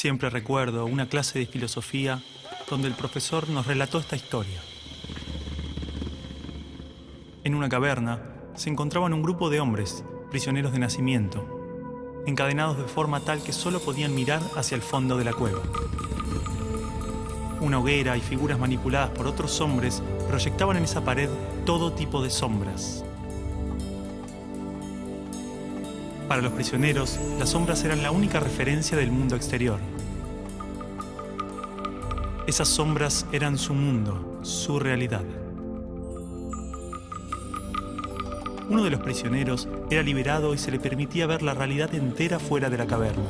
Siempre recuerdo una clase de filosofía donde el profesor nos relató esta historia. En una caverna se encontraban un grupo de hombres, prisioneros de nacimiento, encadenados de forma tal que solo podían mirar hacia el fondo de la cueva. Una hoguera y figuras manipuladas por otros hombres proyectaban en esa pared todo tipo de sombras. Para los prisioneros, las sombras eran la única referencia del mundo exterior. Esas sombras eran su mundo, su realidad. Uno de los prisioneros era liberado y se le permitía ver la realidad entera fuera de la caverna.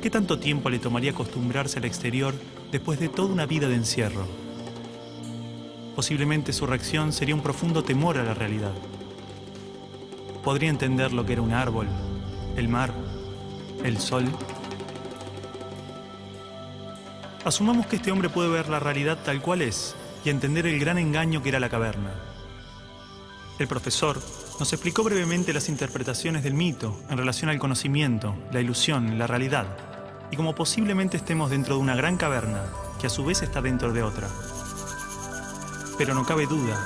¿Qué tanto tiempo le tomaría acostumbrarse al exterior después de toda una vida de encierro? Posiblemente su reacción sería un profundo temor a la realidad. Podría entender lo que era un árbol, el mar, el sol. Asumamos que este hombre puede ver la realidad tal cual es y entender el gran engaño que era la caverna. El profesor nos explicó brevemente las interpretaciones del mito en relación al conocimiento, la ilusión, la realidad, y cómo posiblemente estemos dentro de una gran caverna que a su vez está dentro de otra. Pero no cabe duda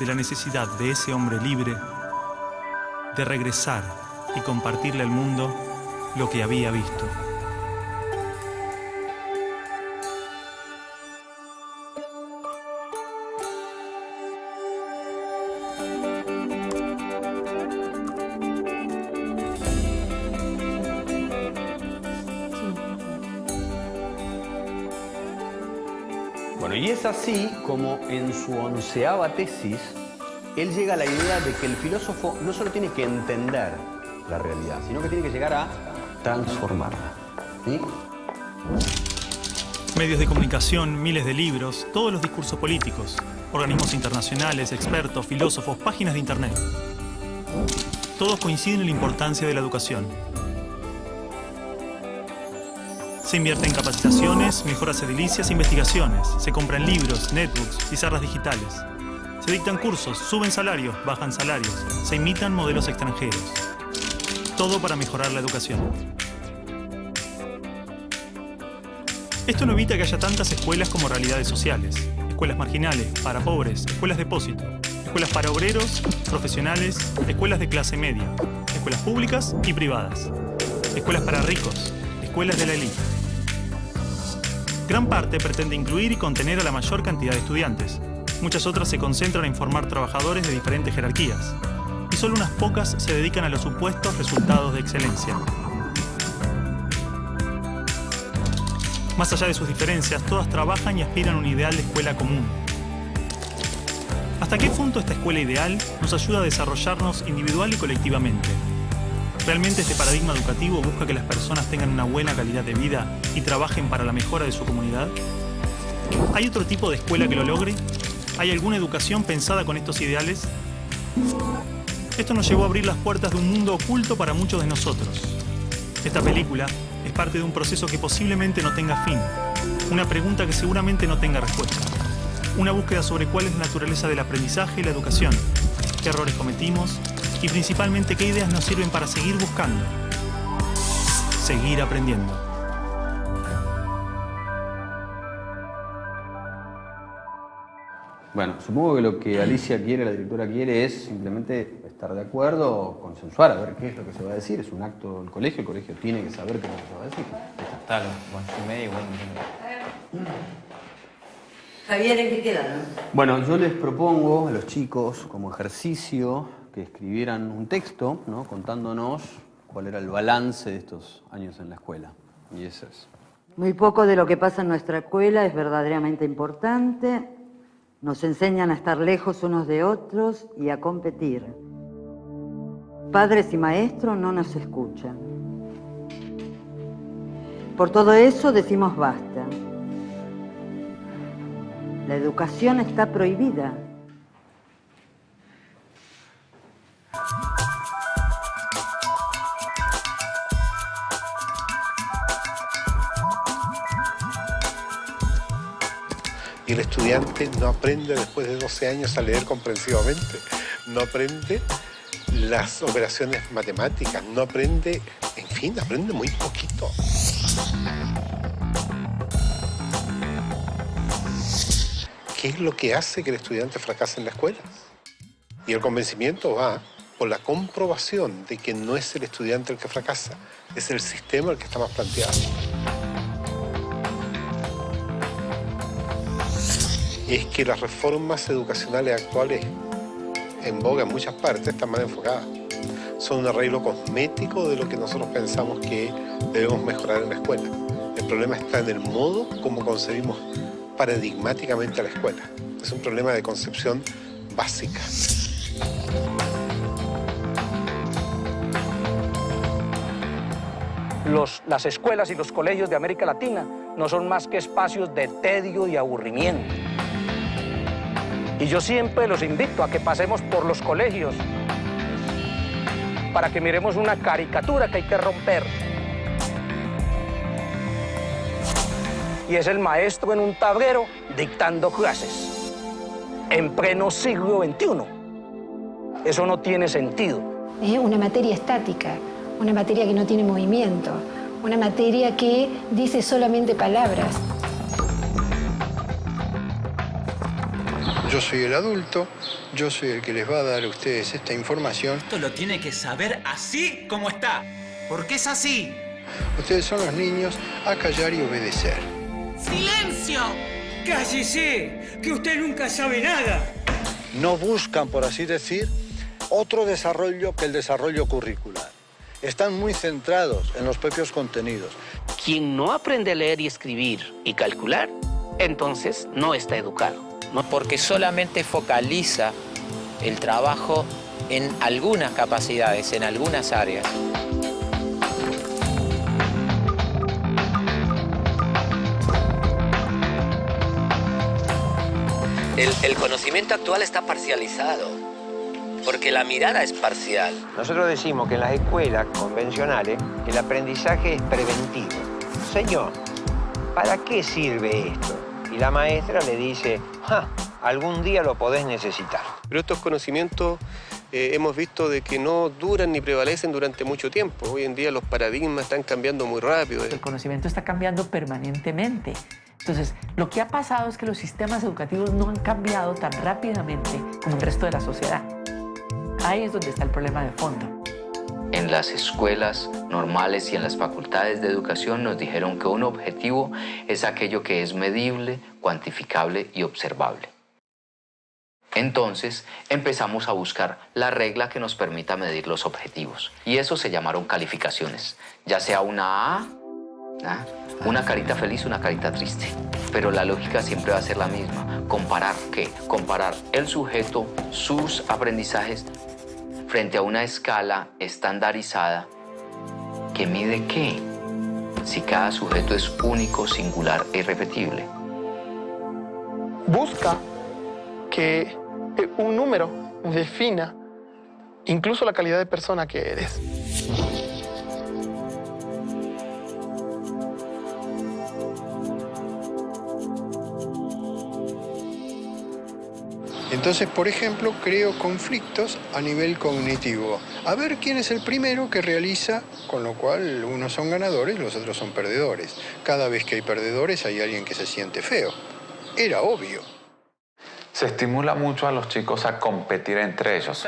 de la necesidad de ese hombre libre de regresar y compartirle al mundo lo que había visto. Bueno, y es así como en su 11ª tesis, él llega a la idea de que el filósofo no solo tiene que entender la realidad, sino que tiene que llegar a transformarla. ¿Sí? Medios de comunicación, miles de libros, todos los discursos políticos, organismos internacionales, expertos, filósofos, páginas de internet. Todos coinciden en la importancia de la educación. Se invierte en capacitaciones, mejoras edilicias e investigaciones. Se compran libros, netbooks, pizarras digitales. Se dictan cursos, suben salarios, bajan salarios. Se imitan modelos extranjeros. Todo para mejorar la educación. Esto no evita que haya tantas escuelas como realidades sociales. Escuelas marginales, para pobres, escuelas depósito. Escuelas para obreros, profesionales, escuelas de clase media. Escuelas públicas y privadas. Escuelas para ricos, escuelas de la élite. Gran parte pretende incluir y contener a la mayor cantidad de estudiantes. Muchas otras se concentran en formar trabajadores de diferentes jerarquías. Y solo unas pocas se dedican a los supuestos resultados de excelencia. Más allá de sus diferencias, todas trabajan y aspiran a un ideal de escuela común. ¿Hasta qué punto esta escuela ideal nos ayuda a desarrollarnos individual y colectivamente? ¿Realmente este paradigma educativo busca que las personas tengan una buena calidad de vida y trabajen para la mejora de su comunidad? ¿Hay otro tipo de escuela que lo logre? ¿Hay alguna educación pensada con estos ideales? Esto nos llevó a abrir las puertas de un mundo oculto para muchos de nosotros. Esta película es parte de un proceso que posiblemente no tenga fin, una pregunta que seguramente no tenga respuesta, una búsqueda sobre cuál es la naturaleza del aprendizaje y la educación, qué errores cometimos y principalmente qué ideas nos sirven para seguir buscando, seguir aprendiendo. Bueno, supongo que lo que Alicia quiere, la directora quiere, es simplemente estar de acuerdo, consensuar, a ver qué es lo que se va a decir. Es un acto del colegio, el colegio tiene que saber qué es lo que se va a decir. Está los 11:30 igual. Javier, ¿en qué quedaron? Bueno, yo les propongo a los chicos, como ejercicio, que escribieran un texto, ¿no?, contándonos cuál era el balance de estos años en la escuela. Y eso es. Muy poco de lo que pasa en nuestra escuela es verdaderamente importante. Nos enseñan a estar lejos unos de otros y a competir. Padres y maestros no nos escuchan. Por todo eso decimos basta. La educación está prohibida. Y el estudiante no aprende después de 12 años a leer comprensivamente, no aprende las operaciones matemáticas, no aprende, en fin, aprende muy poquito. ¿Qué es lo que hace que el estudiante fracase en la escuela? Y el convencimiento va por la comprobación de que no es el estudiante el que fracasa, es el sistema el que está más planteado. Es que las reformas educacionales actuales en boga en muchas partes están mal enfocadas. Son un arreglo cosmético de lo que nosotros pensamos que debemos mejorar en la escuela. El problema está en el modo como concebimos paradigmáticamente a la escuela. Es un problema de concepción básica. Las escuelas y los colegios de América Latina no son más que espacios de tedio y aburrimiento. Y yo siempre los invito a que pasemos por los colegios para que miremos una caricatura que hay que romper. Y es el maestro en un tablero dictando clases en pleno siglo XXI. Eso no tiene sentido. Es una materia estática, una materia que no tiene movimiento, una materia que dice solamente palabras. Yo soy el adulto, yo soy el que les va a dar a ustedes esta información. Esto lo tiene que saber así como está, porque es así. Ustedes son los niños a callar y obedecer. ¡Silencio! ¡Cállese! ¡Que usted nunca sabe nada! No buscan, por así decir, otro desarrollo que el desarrollo curricular. Están muy centrados en los propios contenidos. Quien no aprende a leer y escribir y calcular, entonces no está educado. No, porque solamente focaliza el trabajo en algunas capacidades, en algunas áreas. El conocimiento actual está parcializado, porque la mirada es parcial. Nosotros decimos que en las escuelas convencionales el aprendizaje es preventivo. Señor, ¿para qué sirve esto? Y la maestra le dice, algún día lo podés necesitar. Pero estos conocimientos hemos visto de que no duran ni prevalecen durante mucho tiempo. Hoy en día los paradigmas están cambiando muy rápido. El conocimiento está cambiando permanentemente. Entonces, lo que ha pasado es que los sistemas educativos no han cambiado tan rápidamente como el resto de la sociedad. Ahí es donde está el problema de fondo. En las escuelas normales y en las facultades de educación nos dijeron que un objetivo es aquello que es medible, cuantificable y observable. Entonces empezamos a buscar la regla que nos permita medir los objetivos. Y eso se llamaron calificaciones, ya sea una A, una carita feliz, una carita triste. Pero la lógica siempre va a ser la misma. ¿Comparar qué? Comparar el sujeto, sus aprendizajes, frente a una escala estandarizada que mide qué, si cada sujeto es único, singular e irrepetible. Busca que un número defina incluso la calidad de persona que eres. Entonces, por ejemplo, creo conflictos a nivel cognitivo. A ver quién es el primero que realiza, con lo cual unos son ganadores, los otros son perdedores. Cada vez que hay perdedores hay alguien que se siente feo. Era obvio. Se estimula mucho a los chicos a competir entre ellos.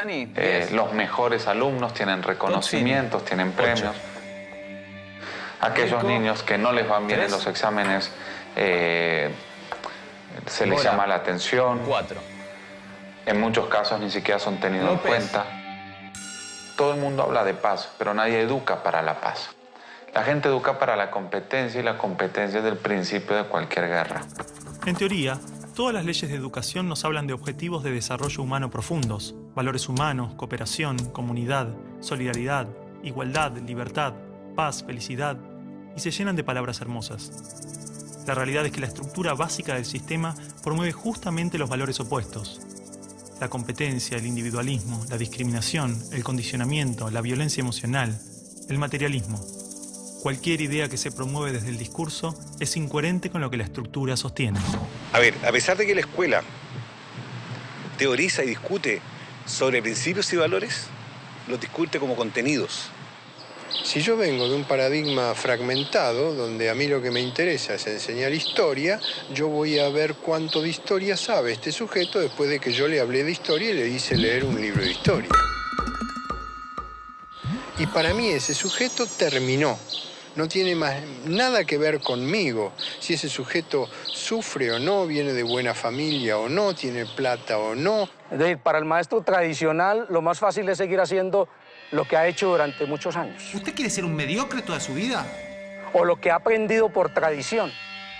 Los mejores alumnos tienen reconocimientos, tienen premios. Aquellos niños que no les van bien en los exámenes, se les llama la atención. 4. En muchos casos ni siquiera son tenidos en cuenta. Todo el mundo habla de paz, pero nadie educa para la paz. La gente educa para la competencia y la competencia es el principio de cualquier guerra. En teoría, todas las leyes de educación nos hablan de objetivos de desarrollo humano profundos, valores humanos, cooperación, comunidad, solidaridad, igualdad, libertad, paz, felicidad, y se llenan de palabras hermosas. La realidad es que la estructura básica del sistema promueve justamente los valores opuestos. La competencia, el individualismo, la discriminación, el condicionamiento, la violencia emocional, el materialismo. Cualquier idea que se promueve desde el discurso es incoherente con lo que la estructura sostiene. A ver, a pesar de que la escuela teoriza y discute sobre principios y valores, los discute como contenidos. Si yo vengo de un paradigma fragmentado, donde a mí lo que me interesa es enseñar historia, yo voy a ver cuánto de historia sabe este sujeto después de que yo le hablé de historia y le hice leer un libro de historia. Y para mí ese sujeto terminó. No tiene más nada que ver conmigo. Si ese sujeto sufre o no, viene de buena familia o no, tiene plata o no. Es decir, para el maestro tradicional, lo más fácil es seguir haciendo lo que ha hecho durante muchos años. ¿Usted quiere ser un mediocre toda su vida? O lo que ha aprendido por tradición.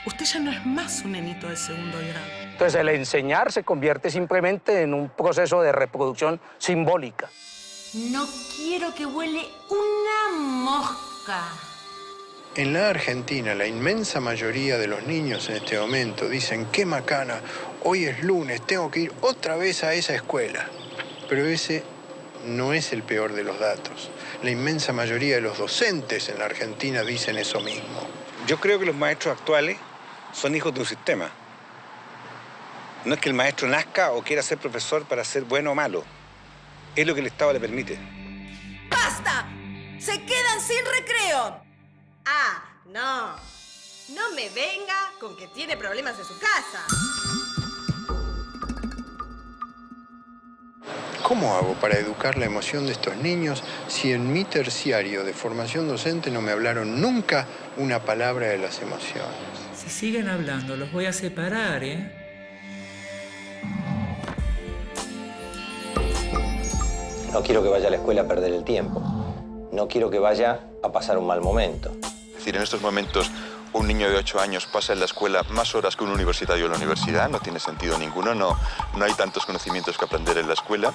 Usted ya no es más un nenito de segundo grado. Entonces, el enseñar se convierte simplemente en un proceso de reproducción simbólica. No quiero que huele una mosca. En la Argentina, la inmensa mayoría de los niños en este momento dicen, qué macana, hoy es lunes, tengo que ir otra vez a esa escuela. Pero ese no es el peor de los datos. La inmensa mayoría de los docentes en la Argentina dicen eso mismo. Yo creo que los maestros actuales son hijos de un sistema. No es que el maestro nazca o quiera ser profesor para ser bueno o malo. Es lo que el Estado le permite. ¡Basta! ¡Se quedan sin recreo! Ah, no. No me venga con que tiene problemas en su casa. ¿Cómo hago para educar la emoción de estos niños si en mi terciario de formación docente no me hablaron nunca una palabra de las emociones? Si siguen hablando, los voy a separar, ¿eh? No quiero que vaya a la escuela a perder el tiempo. No quiero que vaya a pasar un mal momento. Es decir, en estos momentos un niño de 8 años pasa en la escuela más horas que un universitario en la universidad. No tiene sentido ninguno. No hay tantos conocimientos que aprender en la escuela.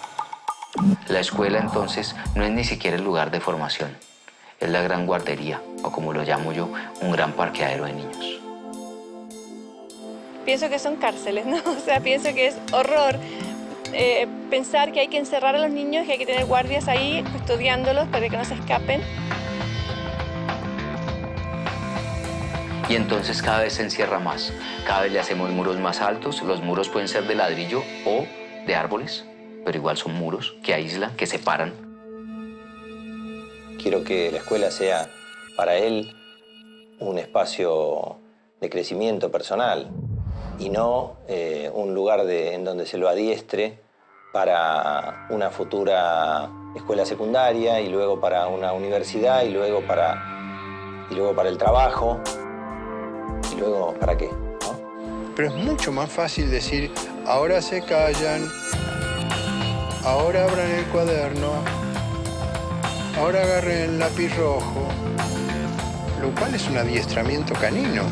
La escuela, entonces, no es ni siquiera el lugar de formación. Es la gran guardería, o como lo llamo yo, un gran parqueadero de niños. Pienso que son cárceles, ¿no? O sea, pienso que es horror pensar que hay que encerrar a los niños, que hay que tener guardias ahí custodiándolos para que no se escapen. Y entonces cada vez se encierra más. Cada vez le hacemos muros más altos. Los muros pueden ser de ladrillo o de árboles, pero igual son muros que aíslan, que separan. Quiero que la escuela sea para él un espacio de crecimiento personal y no un lugar en donde se lo adiestre para una futura escuela secundaria y luego para una universidad y luego para el trabajo. ¿Y luego para qué? ¿No? Pero es mucho más fácil decir, ahora se callan, ahora abran el cuaderno, ahora agarren el lápiz rojo, lo cual es un adiestramiento canino.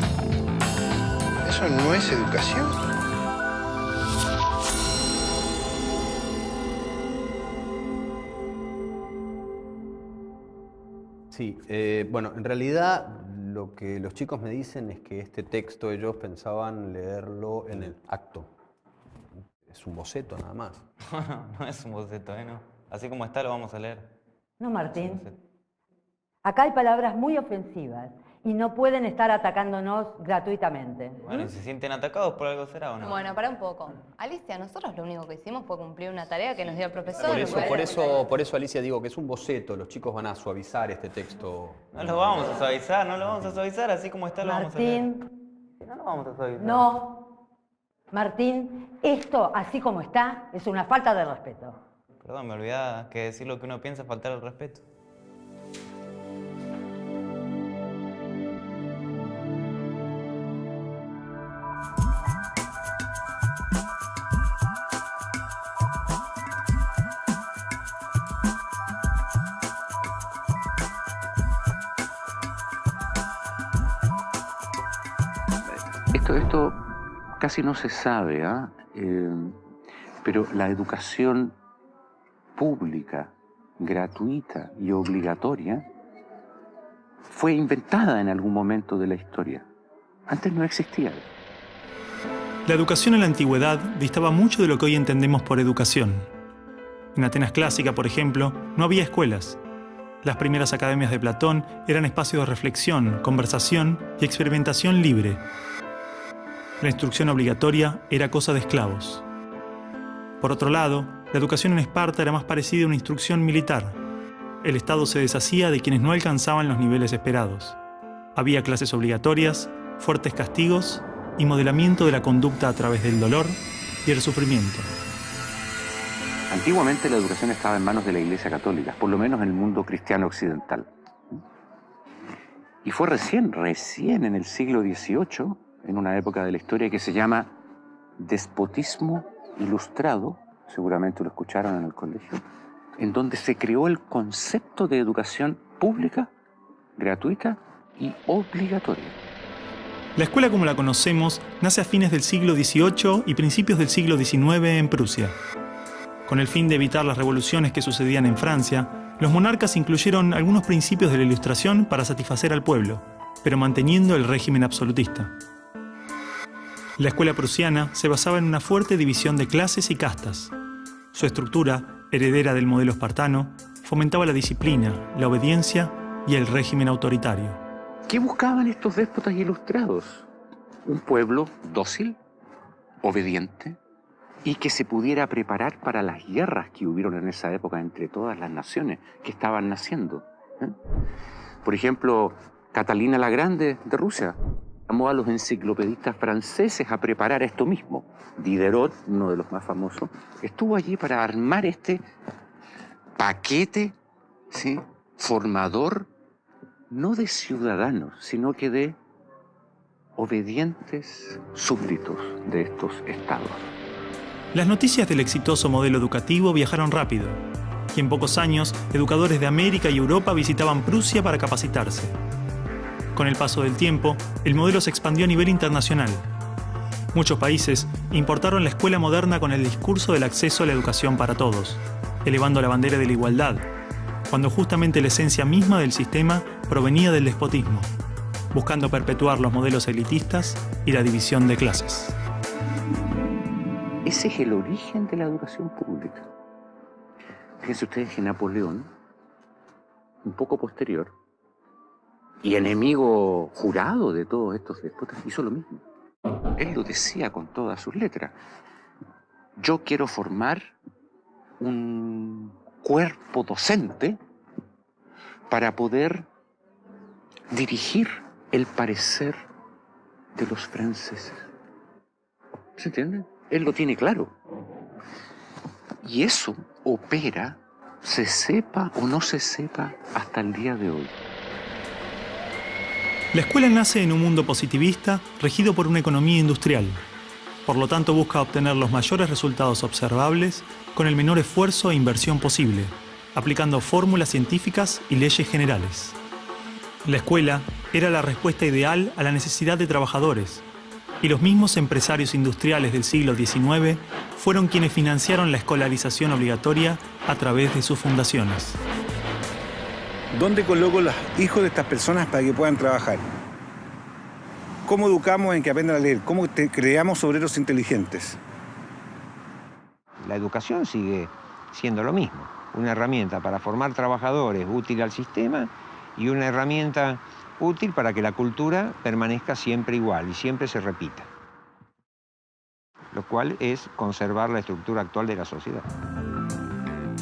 Eso no es educación. Sí, bueno, en realidad lo que los chicos me dicen es que este texto ellos pensaban leerlo en el acto. Es un boceto nada más. No es un boceto, ¿no? Así como está lo vamos a leer. No, Martín. Acá hay palabras muy ofensivas y no pueden estar atacándonos gratuitamente. Bueno, ¿y se sienten atacados por algo será o no? Bueno, para un poco. Alicia, nosotros lo único que hicimos fue cumplir una tarea que nos dio el profesor. Por eso, Alicia, digo que es un boceto. Los chicos van a suavizar este texto. No lo vamos a suavizar, no lo vamos a suavizar. Así como está lo vamos a leer. Martín. No lo vamos a suavizar. No. Martín, esto, así como está, es una falta de respeto. Perdón, me olvidaba que decir lo que uno piensa es faltar el respeto. Esto casi no se sabe, pero la educación pública, gratuita y obligatoria fue inventada en algún momento de la historia. Antes no existía. La educación en la antigüedad distaba mucho de lo que hoy entendemos por educación. En Atenas clásica, por ejemplo, no había escuelas. Las primeras academias de Platón eran espacios de reflexión, conversación y experimentación libre. La instrucción obligatoria era cosa de esclavos. Por otro lado, la educación en Esparta era más parecida a una instrucción militar. el Estado se deshacía de quienes no alcanzaban los niveles esperados. Había clases obligatorias, fuertes castigos y modelamiento de la conducta a través del dolor y el sufrimiento. Antiguamente la educación estaba en manos de la Iglesia Católica, por lo menos en el mundo cristiano occidental. Y fue recién en el siglo XVIII, en una época de la historia que se llama despotismo ilustrado, seguramente lo escucharon en el colegio, en donde se creó el concepto de educación pública, gratuita y obligatoria. La escuela como la conocemos nace a fines del siglo XVIII y principios del siglo XIX en Prusia. Con el fin de evitar las revoluciones que sucedían en Francia, los monarcas incluyeron algunos principios de la Ilustración para satisfacer al pueblo, pero manteniendo el régimen absolutista. La escuela prusiana se basaba en una fuerte división de clases y castas. Su estructura, heredera del modelo espartano, fomentaba la disciplina, la obediencia y el régimen autoritario. ¿Qué buscaban estos déspotas ilustrados? Un pueblo dócil, obediente, y que se pudiera preparar para las guerras que hubieron en esa época entre todas las naciones que estaban naciendo. Por ejemplo, Catalina la Grande de Rusia llamó a los enciclopedistas franceses a preparar esto mismo. Diderot, uno de los más famosos, estuvo allí para armar este paquete, ¿sí?, formador, no de ciudadanos, sino que de obedientes súbditos de estos estados. Las noticias del exitoso modelo educativo viajaron rápido, y en pocos años, educadores de América y Europa visitaban Prusia para capacitarse. Con el paso del tiempo, el modelo se expandió a nivel internacional. Muchos países importaron la escuela moderna con el discurso del acceso a la educación para todos, elevando la bandera de la igualdad, cuando justamente la esencia misma del sistema provenía del despotismo, buscando perpetuar los modelos elitistas y la división de clases. Ese es el origen de la educación pública. Fíjense ustedes que Napoleón, un poco posterior, y enemigo jurado de todos estos déspotas, hizo lo mismo. Él lo decía con todas sus letras. Yo quiero formar un cuerpo docente para poder dirigir el parecer de los franceses. ¿Se entiende? Él lo tiene claro. Y eso opera, se sepa o no se sepa, hasta el día de hoy. La escuela nace en un mundo positivista regido por una economía industrial. Por lo tanto, busca obtener los mayores resultados observables con el menor esfuerzo e inversión posible, aplicando fórmulas científicas y leyes generales. La escuela era la respuesta ideal a la necesidad de trabajadores, y los mismos empresarios industriales del siglo XIX fueron quienes financiaron la escolarización obligatoria a través de sus fundaciones. ¿Dónde coloco los hijos de estas personas para que puedan trabajar? ¿Cómo educamos en que aprendan a leer? ¿Cómo creamos obreros inteligentes? La educación sigue siendo lo mismo, una herramienta para formar trabajadores útil al sistema y una herramienta útil para que la cultura permanezca siempre igual y siempre se repita, lo cual es conservar la estructura actual de la sociedad.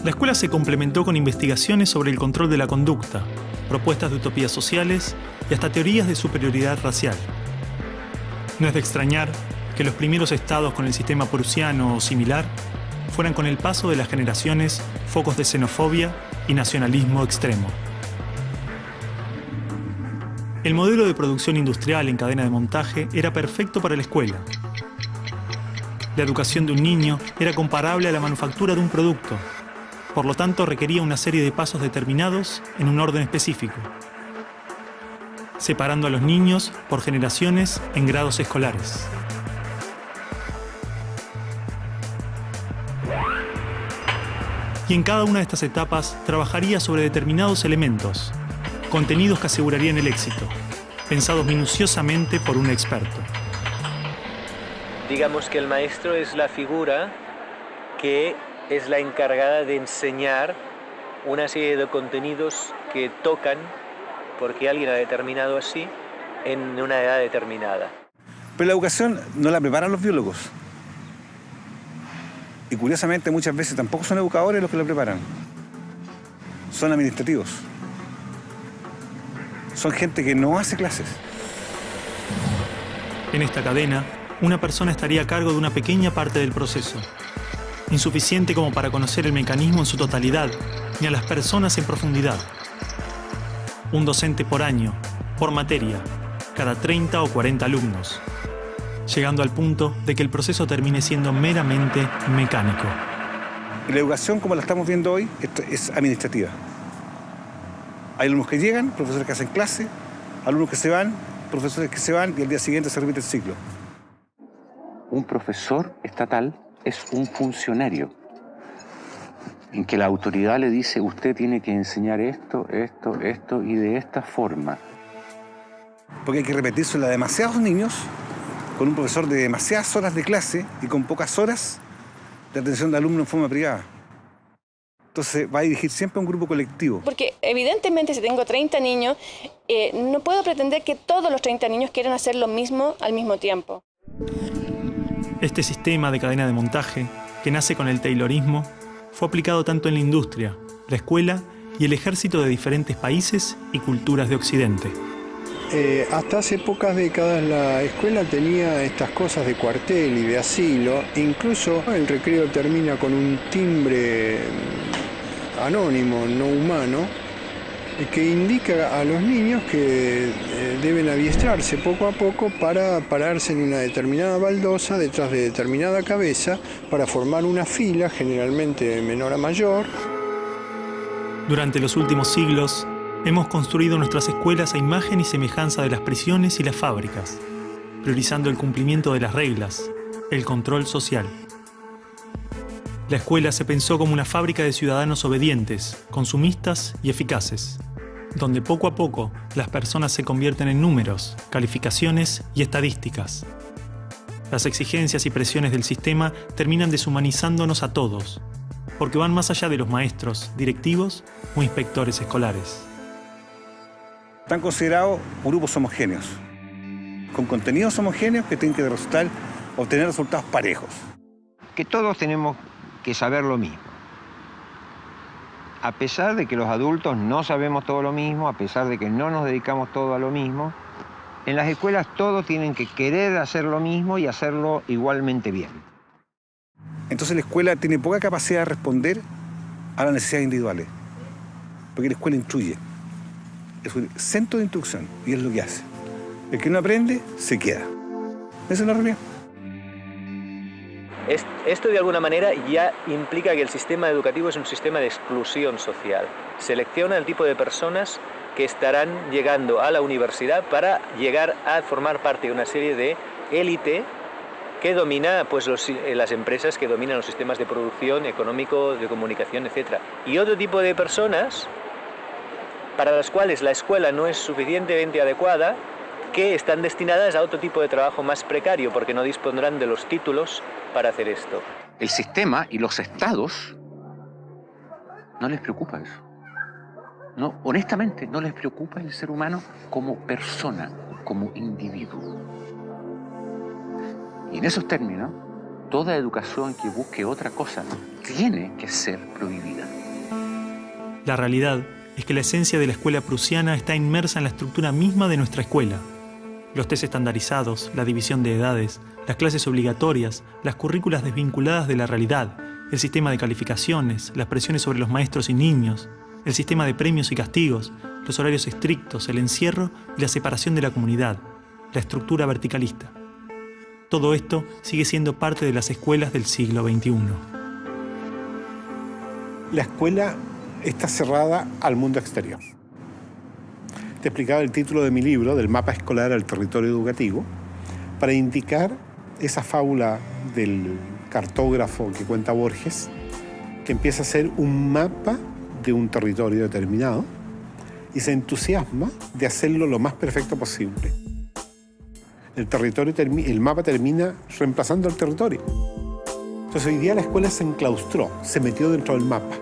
La escuela se complementó con investigaciones sobre el control de la conducta, propuestas de utopías sociales y hasta teorías de superioridad racial. No es de extrañar que los primeros estados con el sistema prusiano o similar fueran con el paso de las generaciones focos de xenofobia y nacionalismo extremo. El modelo de producción industrial en cadena de montaje era perfecto para la escuela. La educación de un niño era comparable a la manufactura de un producto. Por lo tanto, requería una serie de pasos determinados en un orden específico, separando a los niños por generaciones en grados escolares. Y en cada una de estas etapas trabajaría sobre determinados elementos, contenidos que asegurarían el éxito, pensados minuciosamente por un experto. Digamos que el maestro es la figura que es la encargada de enseñar una serie de contenidos que tocan, porque alguien ha determinado así, en una edad determinada. Pero la educación no la preparan los biólogos. Y curiosamente muchas veces tampoco son educadores los que la preparan. son administrativos. Son gente que no hace clases. En esta cadena, una persona estaría a cargo de una pequeña parte del proceso, insuficiente como para conocer el mecanismo en su totalidad, ni a las personas en profundidad. Un docente por año, por materia, cada 30 o 40 alumnos, llegando al punto de que el proceso termine siendo meramente mecánico. Y la educación, como la estamos viendo hoy, es administrativa. Hay alumnos que llegan, profesores que hacen clase, alumnos que se van, profesores que se van y al día siguiente se repite el ciclo. Un profesor estatal es un funcionario en que la autoridad le dice: usted tiene que enseñar esto, esto, esto y de esta forma. Porque hay que repetírselo a demasiados niños con un profesor de demasiadas horas de clase y con pocas horas de atención de alumnos en forma privada. Entonces va a dirigir siempre a un grupo colectivo. Porque evidentemente si tengo 30 niños, no puedo pretender que todos los 30 niños quieran hacer lo mismo al mismo tiempo. Este sistema de cadena de montaje, que nace con el taylorismo, fue aplicado tanto en la industria, la escuela y el ejército de diferentes países y culturas de Occidente. Hasta hace pocas décadas la escuela tenía estas cosas de cuartel y de asilo. Incluso el recreo termina con un timbre anónimo, no humano, que indica a los niños que deben adiestrarse poco a poco para pararse en una determinada baldosa detrás de determinada cabeza para formar una fila, generalmente de menor a mayor. Durante los últimos siglos, hemos construido nuestras escuelas a imagen y semejanza de las prisiones y las fábricas, priorizando el cumplimiento de las reglas, el control social. La escuela se pensó como una fábrica de ciudadanos obedientes, consumistas y eficaces, donde poco a poco las personas se convierten en números, calificaciones y estadísticas. Las exigencias y presiones del sistema terminan deshumanizándonos a todos, porque van más allá de los maestros, directivos o inspectores escolares. Están considerados grupos homogéneos, con contenidos homogéneos que tienen que obtener resultados parejos. Que todos tenemos que saber lo mismo. A pesar de que los adultos no sabemos todo lo mismo, a pesar de que no nos dedicamos todo a lo mismo, en las escuelas todos tienen que querer hacer lo mismo y hacerlo igualmente bien. Entonces la escuela tiene poca capacidad de responder a las necesidades individuales, porque la escuela instruye. Es un centro de instrucción y es lo que hace. El que no aprende, se queda. Esa es la realidad. Esto de alguna manera ya implica que el sistema educativo es un sistema de exclusión social. Selecciona el tipo de personas que estarán llegando a la universidad para llegar a formar parte de una serie de élite que domina pues, las empresas que dominan los sistemas de producción, económico, de comunicación, etc. Y otro tipo de personas para las cuales la escuela no es suficientemente adecuada, que están destinadas a otro tipo de trabajo más precario porque no dispondrán de los títulos para hacer esto. El sistema y los estados no les preocupa eso. No, honestamente, no les preocupa el ser humano como persona, como individuo. Y en esos términos, toda educación que busque otra cosa tiene que ser prohibida. La realidad es que la esencia de la escuela prusiana está inmersa en la estructura misma de nuestra escuela. Los test estandarizados, la división de edades, las clases obligatorias, las currículas desvinculadas de la realidad, el sistema de calificaciones, las presiones sobre los maestros y niños, el sistema de premios y castigos, los horarios estrictos, el encierro y la separación de la comunidad, la estructura verticalista. Todo esto sigue siendo parte de las escuelas del siglo XXI. La escuela está cerrada al mundo exterior. Te explicaba el título de mi libro, del mapa escolar al territorio educativo, para indicar esa fábula del cartógrafo que cuenta Borges, que empieza a ser un mapa de un territorio determinado y se entusiasma de hacerlo lo más perfecto posible. El mapa termina reemplazando el territorio. Entonces hoy día la escuela se enclaustró, se metió dentro del mapa.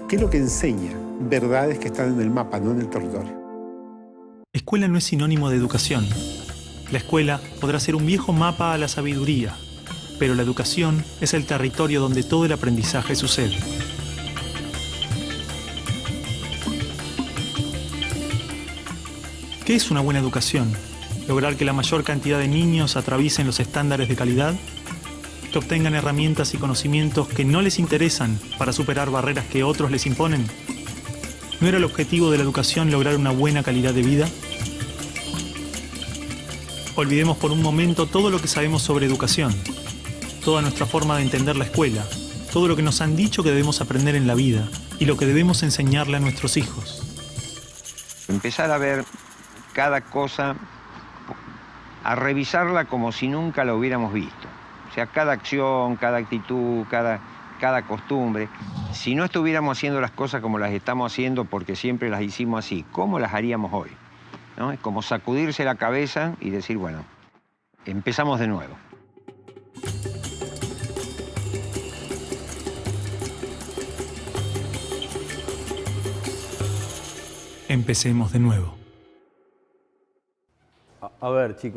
¿Qué es lo que enseña? Verdades que están en el mapa, no en el territorio. Escuela no es sinónimo de educación. La escuela podrá ser un viejo mapa a la sabiduría, pero la educación es el territorio donde todo el aprendizaje sucede. ¿Qué es una buena educación? ¿Lograr que la mayor cantidad de niños atraviesen los estándares de calidad? ¿Que obtengan herramientas y conocimientos que no les interesan para superar barreras que otros les imponen? ¿No era el objetivo de la educación lograr una buena calidad de vida? Olvidemos por un momento todo lo que sabemos sobre educación, toda nuestra forma de entender la escuela, todo lo que nos han dicho que debemos aprender en la vida y lo que debemos enseñarle a nuestros hijos. Empezar a ver cada cosa, a revisarla como si nunca la hubiéramos visto. O sea, cada acción, cada actitud, cada costumbre. Si no estuviéramos haciendo las cosas como las estamos haciendo porque siempre las hicimos así, ¿cómo las haríamos hoy? ¿No? Es como sacudirse la cabeza y decir, bueno, empezamos de nuevo. Empecemos de nuevo. A ver, chicos.